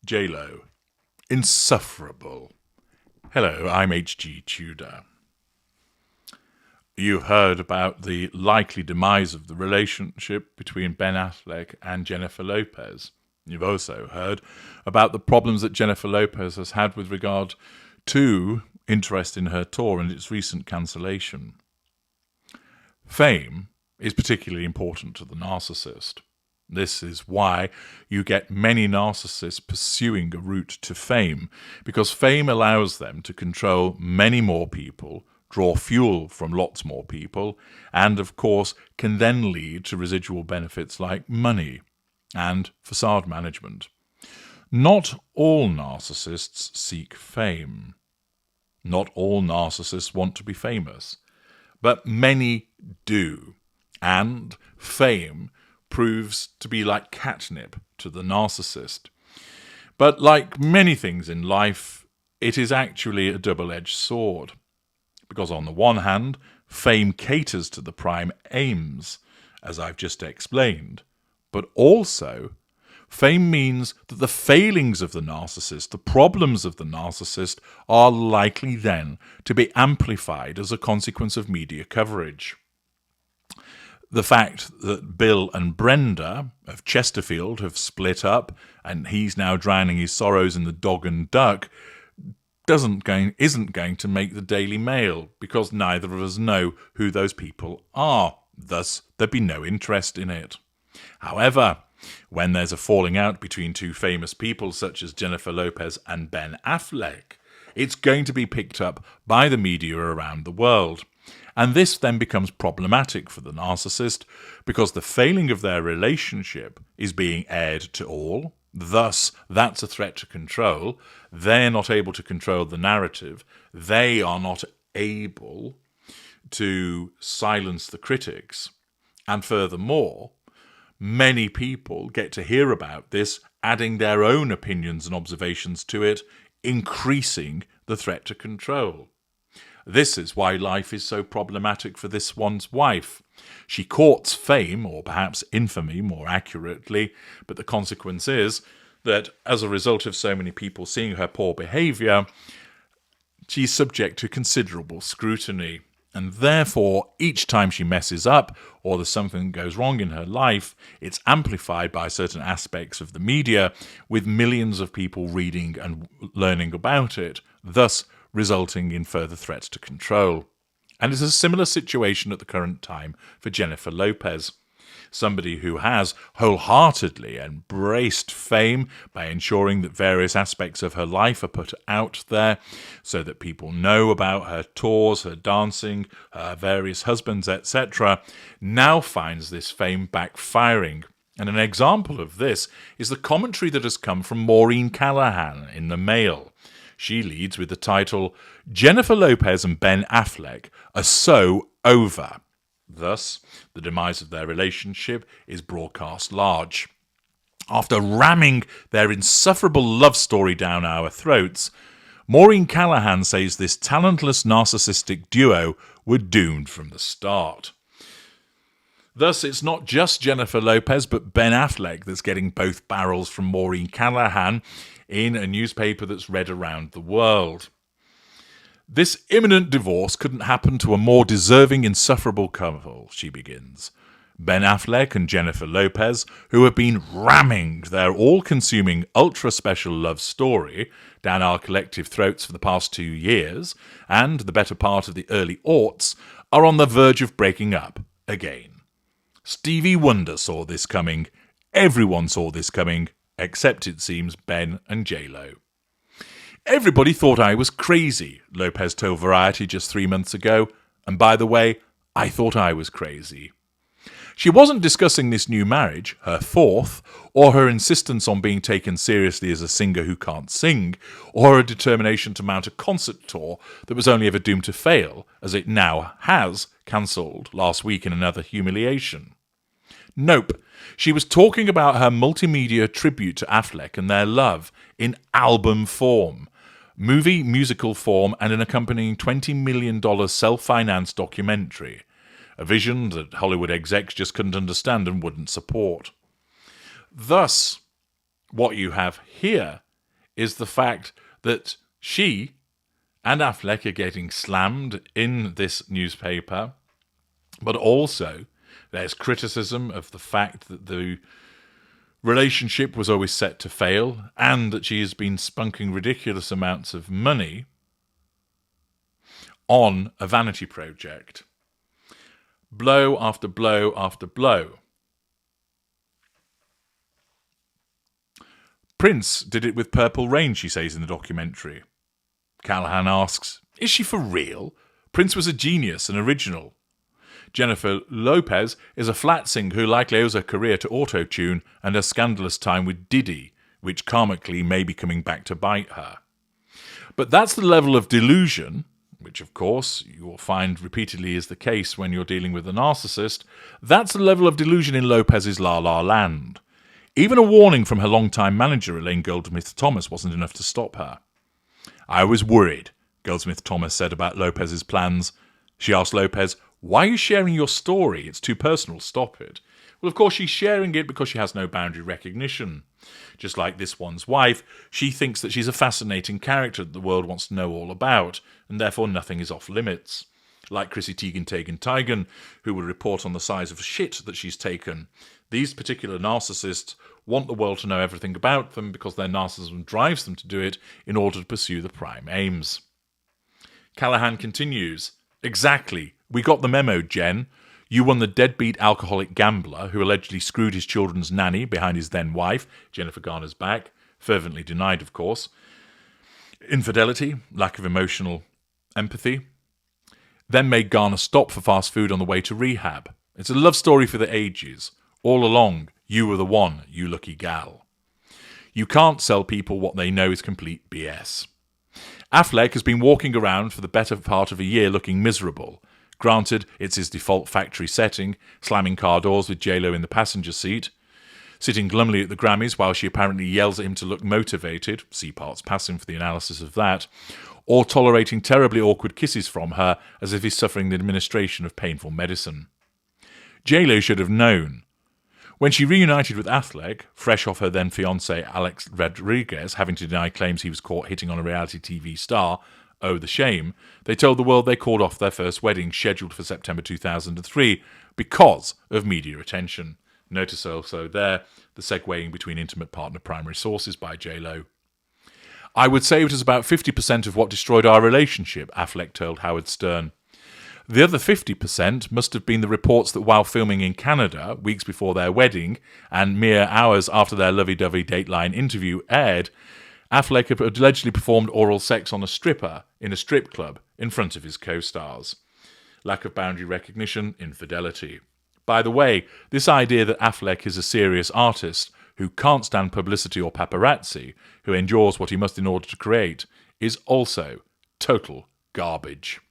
J-Lo. Insufferable. Hello, I'm H.G. Tudor. You've heard about the likely demise of the relationship between Ben Affleck and Jennifer Lopez. You've also heard about the problems that Jennifer Lopez has had with regard to interest in her tour and its recent cancellation. Fame is particularly important to the narcissist. This is why you get many narcissists pursuing a route to fame, because fame allows them to control many more people, draw fuel from lots more people, and of course can then lead to residual benefits like money and facade management. Not all narcissists seek fame. Not all narcissists want to be famous, but many do, and fame proves to be like catnip to the narcissist. But like many things in life, it is actually a double-edged sword. Because on the one hand, fame caters to the prime aims, as I've just explained. But also, fame means that the failings of the narcissist, the problems of the narcissist, are likely then to be amplified as a consequence of media coverage. The fact that Bill and Brenda of Chesterfield have split up and he's now drowning his sorrows in the Dog and Duck isn't going to make the Daily Mail, because neither of us know who those people are. Thus, there'd be no interest in it. However, when there's a falling out between two famous people such as Jennifer Lopez and Ben Affleck, it's going to be picked up by the media around the world. And this then becomes problematic for the narcissist, because the failing of their relationship is being aired to all. Thus, that's a threat to control. They're not able to control the narrative. They are not able to silence the critics. And furthermore, many people get to hear about this, adding their own opinions and observations to it, increasing the threat to control. This is why life is so problematic for this one's wife. She courts fame, or perhaps infamy more accurately, but the consequence is that as a result of so many people seeing her poor behaviour, she's subject to considerable scrutiny. And therefore, each time she messes up or there's something that goes wrong in her life, it's amplified by certain aspects of the media, with millions of people reading and learning about it, thus resulting in further threats to control. And it's a similar situation at the current time for Jennifer Lopez, somebody who has wholeheartedly embraced fame by ensuring that various aspects of her life are put out there so that people know about her tours, her dancing, her various husbands, etc., now finds this fame backfiring. And an example of this is the commentary that has come from Maureen Callahan in the Mail. She leads with the title, "Jennifer Lopez and Ben Affleck are so over." Thus, the demise of their relationship is broadcast large. After ramming their insufferable love story down our throats, Maureen Callahan says this talentless narcissistic duo were doomed from the start. Thus, it's not just Jennifer Lopez but Ben Affleck that's getting both barrels from Maureen Callahan in a newspaper that's read around the world. "This imminent divorce couldn't happen to a more deserving, insufferable couple," she begins. Ben Affleck and Jennifer Lopez, who have been ramming their all-consuming, ultra-special love story down our collective throats for the past 2 years, and the better part of the early aughts, are on the verge of breaking up again. Stevie Wonder saw this coming. Everyone saw this coming, except, it seems, Ben and J-Lo. "Everybody thought I was crazy," Lopez told Variety just 3 months ago. "And by the way, I thought I was crazy." She wasn't discussing this new marriage, her fourth, or her insistence on being taken seriously as a singer who can't sing, or her determination to mount a concert tour that was only ever doomed to fail, as it now has cancelled last week in another humiliation. Nope, she was talking about her multimedia tribute to Affleck and their love in album form, movie musical form, and an accompanying $20 million self-financed documentary, a vision that Hollywood execs just couldn't understand and wouldn't support. Thus, what you have here is the fact that she and Affleck are getting slammed in this newspaper, but also there's criticism of the fact that the relationship was always set to fail and that she has been spunking ridiculous amounts of money on a vanity project. Blow after blow after blow. Prince did it with Purple Rain, she says in the documentary. Callahan asks, is she for real? Prince was a genius, an original. Jennifer Lopez is a flat singer who likely owes her career to auto-tune and her scandalous time with Diddy, which karmically may be coming back to bite her. But that's the level of delusion, which of course you will find repeatedly is the case when you're dealing with a narcissist. That's the level of delusion in Lopez's La La Land. Even a warning from her longtime manager, Elaine Goldsmith-Thomas, wasn't enough to stop her. I was worried, Goldsmith-Thomas said about Lopez's plans. She asked Lopez, why are you sharing your story? It's too personal, stop it. Well, of course, she's sharing it because she has no boundary recognition. Just like this one's wife, she thinks that she's a fascinating character that the world wants to know all about, and therefore nothing is off limits. Like Chrissy Teigen, who will report on the size of shit that she's taken. These particular narcissists want the world to know everything about them because their narcissism drives them to do it in order to pursue the prime aims. Callahan continues, exactly. We got the memo, Jen. You won the deadbeat alcoholic gambler who allegedly screwed his children's nanny behind his then-wife, Jennifer Garner's back, fervently denied, of course. Infidelity, lack of emotional empathy, then made Garner stop for fast food on the way to rehab. It's a love story for the ages. All along, you were the one, you lucky gal. You can't sell people what they know is complete BS. Affleck has been walking around for the better part of a year looking miserable. Granted, it's his default factory setting, slamming car doors with J-Lo in the passenger seat, sitting glumly at the Grammys while she apparently yells at him to look motivated, see parts passing for the analysis of that, or tolerating terribly awkward kisses from her as if he's suffering the administration of painful medicine. J-Lo should have known. When she reunited with Affleck, fresh off her then-fiancé Alex Rodriguez having to deny claims he was caught hitting on a reality TV star, oh, the shame, they told the world they called off their first wedding scheduled for September 2003 because of media attention. Notice also there the segueing between intimate partner primary sources by J-Lo. I would say it was about 50% of what destroyed our relationship, Affleck told Howard Stern. The other 50% must have been the reports that while filming in Canada, weeks before their wedding, and mere hours after their lovey-dovey Dateline interview aired, Affleck had allegedly performed oral sex on a stripper in a strip club in front of his co-stars. Lack of boundary recognition, infidelity. By the way, this idea that Affleck is a serious artist who can't stand publicity or paparazzi, who endures what he must in order to create, is also total garbage.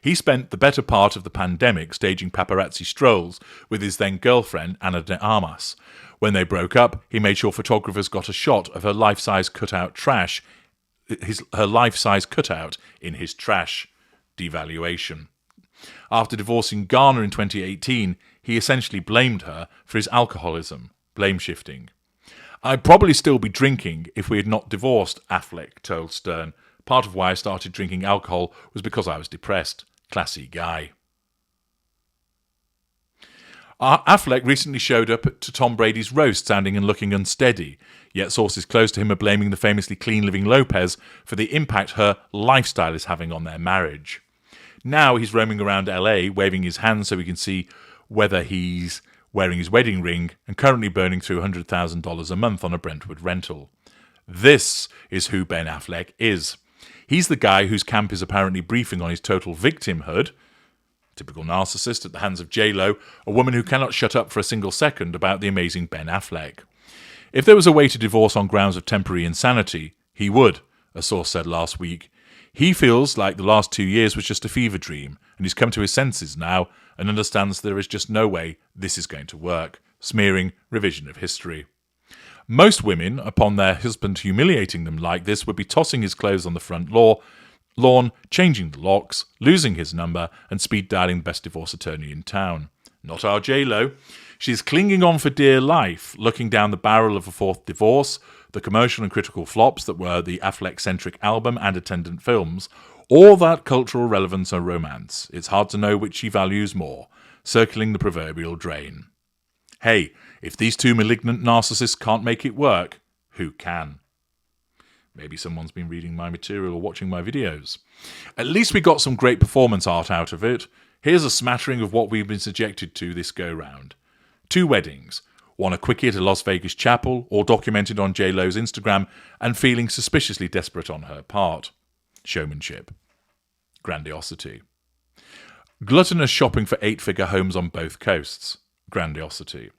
He spent the better part of the pandemic staging paparazzi strolls with his then-girlfriend, Ana de Armas. When they broke up, he made sure photographers got a shot of her life-size cutout in his trash. Devaluation. After divorcing Garner in 2018, he essentially blamed her for his alcoholism. Blame shifting. I'd probably still be drinking if we had not divorced, Affleck told Stern. Part of why I started drinking alcohol was because I was depressed. Classy guy. Affleck recently showed up to Tom Brady's roast sounding and looking unsteady, yet sources close to him are blaming the famously clean-living Lopez for the impact her lifestyle is having on their marriage. Now he's roaming around LA, waving his hands so we can see whether he's wearing his wedding ring, and currently burning through $100,000 a month on a Brentwood rental. This is who Ben Affleck is. He's the guy whose camp is apparently briefing on his total victimhood, typical narcissist at the hands of J-Lo, a woman who cannot shut up for a single second about the amazing Ben Affleck. If there was a way to divorce on grounds of temporary insanity, he would, a source said last week. He feels like the last 2 years was just a fever dream, and he's come to his senses now and understands there is just no way this is going to work. Smearing revision of history. Most women, upon their husband humiliating them like this, would be tossing his clothes on the front lawn, changing the locks, losing his number, and speed dialing the best divorce attorney in town. Not our J-Lo. She's clinging on for dear life, looking down the barrel of a fourth divorce, the commercial and critical flops that were the Affleck-centric album and attendant films, all that cultural relevance and romance. It's hard to know which she values more, circling the proverbial drain. Hey, if these two malignant narcissists can't make it work, who can? Maybe someone's been reading my material or watching my videos. At least we got some great performance art out of it. Here's a smattering of what we've been subjected to this go-round. 2 weddings, one a quickie at a Las Vegas chapel, all documented on J-Lo's Instagram and feeling suspiciously desperate on her part. Showmanship. Grandiosity. Gluttonous shopping for 8-figure homes on both coasts. Grandiosity.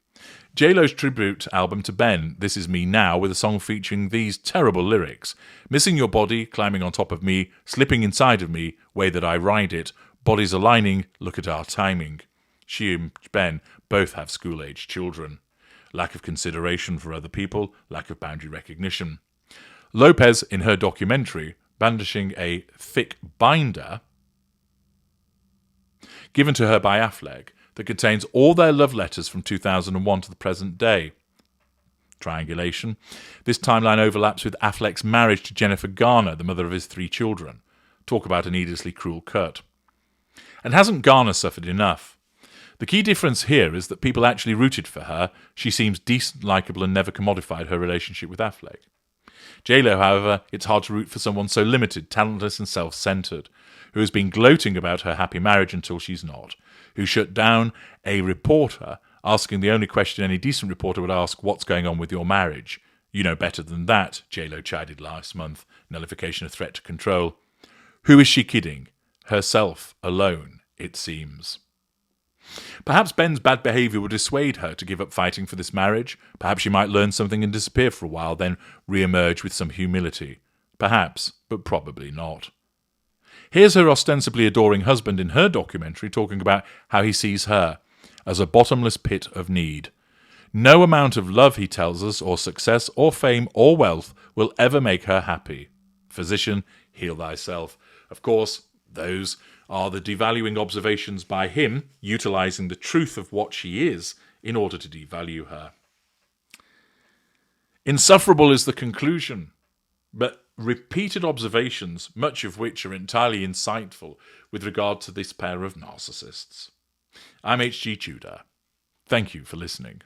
J-Lo's tribute album to Ben, This Is Me Now, with a song featuring these terrible lyrics. Missing your body, climbing on top of me, slipping inside of me, way that I ride it, bodies aligning, look at our timing. She and Ben both have school-age children. Lack of consideration for other people, lack of boundary recognition. Lopez, in her documentary, brandishing a thick binder given to her by Affleck, that contains all their love letters from 2001 to the present day. Triangulation. This timeline overlaps with Affleck's marriage to Jennifer Garner, the mother of his 3 children. Talk about a needlessly cruel cut. And hasn't Garner suffered enough? The key difference here is that people actually rooted for her. She seems decent, likeable, and never commodified her relationship with Affleck. J-Lo, however, it's hard to root for someone so limited, talentless, and self-centered, who has been gloating about her happy marriage until she's not, who shut down a reporter asking the only question any decent reporter would ask, what's going on with your marriage? You know better than that, J-Lo chided last month, nullification of threat to control. Who is she kidding? Herself alone, it seems. Perhaps Ben's bad behaviour would dissuade her to give up fighting for this marriage. Perhaps she might learn something and disappear for a while, then re-emerge with some humility. Perhaps, but probably not. Here's her ostensibly adoring husband in her documentary talking about how he sees her, as a bottomless pit of need. No amount of love, he tells us, or success, or fame, or wealth will ever make her happy. Physician, heal thyself. Of course, those are the devaluing observations by him, utilising the truth of what she is in order to devalue her. Insufferable is the conclusion, but repeated observations, much of which are entirely insightful with regard to this pair of narcissists. I'm H.G. Tudor. Thank you for listening.